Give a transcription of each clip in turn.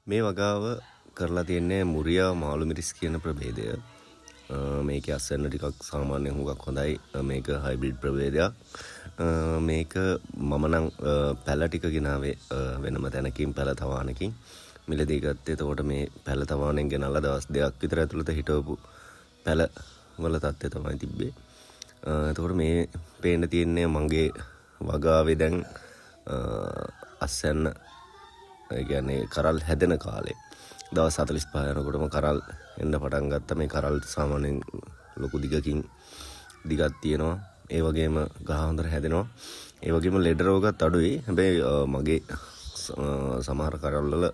මේ වගාව කරලා තියෙන්නේ මුරියා මාළු මිරිස් කියන ප්‍රභේදය. මේකේ අස්වැන්න ටිකක් සාමාන්‍යයෙන් හුඟක් හොඳයි. මේක හයිබ්‍රිඩ් ප්‍රභේදයක්. මේක මම නම් පැල ටික ගෙනාවේ වෙනම තැනකින් පැල තවානකින් මිලදී ගත්තේ. එතකොට මේ පැල තවානෙන් ගෙනල්ලා දවස් 2ක් විතර ඇතුළත හිටවපු පැල වල තත්ත්වය තමයි තිබ්බේ. එතකොට මේ පේන්න තියෙන්නේ මගේ වගාවේ දැන් අස්වැන්න ඒ කියන්නේ කරල් හැදෙන කාලේ දවස් 45 යනකොටම කරල් එන්න පටන් ගත්තා. මේ කරල් සාමාන්‍යයෙන් ලොකු දිගකින් දිගක් තියෙනවා. ඒ වගේම ගහ හොඳට හැදෙනවා. ඒ වගේම ලෙඩ රෝගත් අඩුයි. හැබැයි මගේ සමහර කරල් වල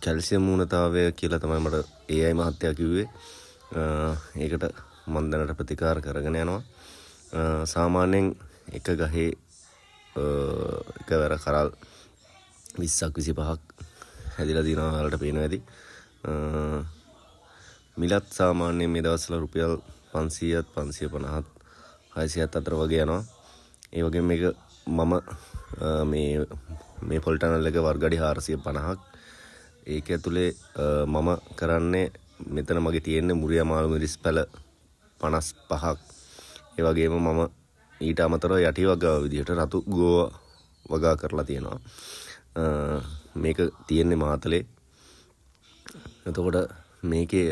කැල්සියම් ඌනතාවය කියලා තමයි මට AI මහත්තයා කිව්වේ. ඒකට මම දැනට ප්‍රතිකාර කරගෙන යනවා. සාමාන්‍යයෙන් එක ගහේ එකවර කරල් 20ක් 25ක් හැදිලා දිනවා වලට පේනවා ඇති. මිලත් සාමාන්‍යයෙන් මේ දවස්වල රුපියල් 500ත් 550ත් 600ත් අතර වගේ යනවා. ඒ වගේම මේක මම මේ පොල් ටනල් එක වර්ගඩි 450ක්. ඒක ඇතුලේ මම කරන්නේ මෙතන මගේ තියෙන්නේ මුරියා මාළු මිරිස් පැල 55ක්. ඒ වගේම මම ඊට අමතරව යටි වගාව විදිහට රතු ගෝව වගා කරලා තියෙනවා. මේක තියෙන්නේ මාතලේ. එතකොට මේකේ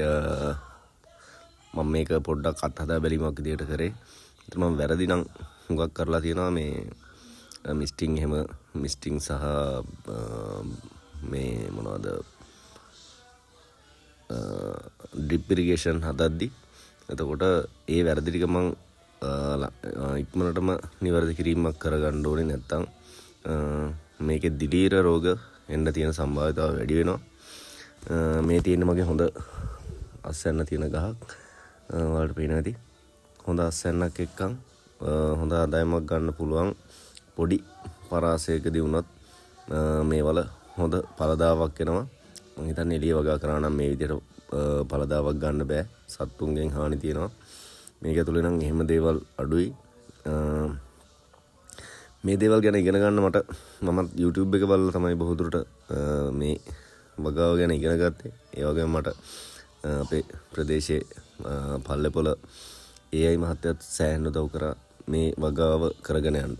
මම මේක පොඩ්ඩක් අත්හදා බැලීමක් විදිහට කරේ. ඒත් මම වැරදි නම් හුඟක් කරලා තියෙනවා. මේ මිස්ටිං සහ මේ මොනවද ඩ්‍රිප් ඉරිගේෂන් හදද්දි. එතකොට ඒ වැරදි ටික මම ඉක්මනටම නිවැරදි කිරීමක් කරගන්න ඕනේ. නැත්තම් මේකේ දිලීර රෝග එන්න තියෙන සම්භාවිතාව වැඩි වෙනවා. මේ තියෙන්නේ මගේ හොඳ අස්වැන්න තියෙන ගහක්. ඔයාලට පේනවා ඇති. හොඳ අස්වැන්නක් එක්කන් හොඳ ආදායමක් ගන්න පුළුවන්. පොඩි පරාසයකදී වුණත් මේවල හොඳ පළදාවක් එනවා. මම හිතන්නේ එළිය වගා කරා නම් මේ විදිහට පළදාවක් ගන්න බෑ. සත්තුන්ගෙන් හානි තියෙනවා. මේක ඇතුලේ නම් එහෙම දේවල් අඩුයි. මේ දේවල් ගැන ඉගෙන ගන්න මම YouTube එක බලලා තමයි බොහෝ දුරට මේ වගාව ගැන ඉගෙන ගත්තේ. ඒ වගේම මට අපේ ප්‍රදේශයේ පල්ලේපොළ AI මහත්තයත් සෑහෙන උදව් කරා මේ වගාව කරගෙන යන්න.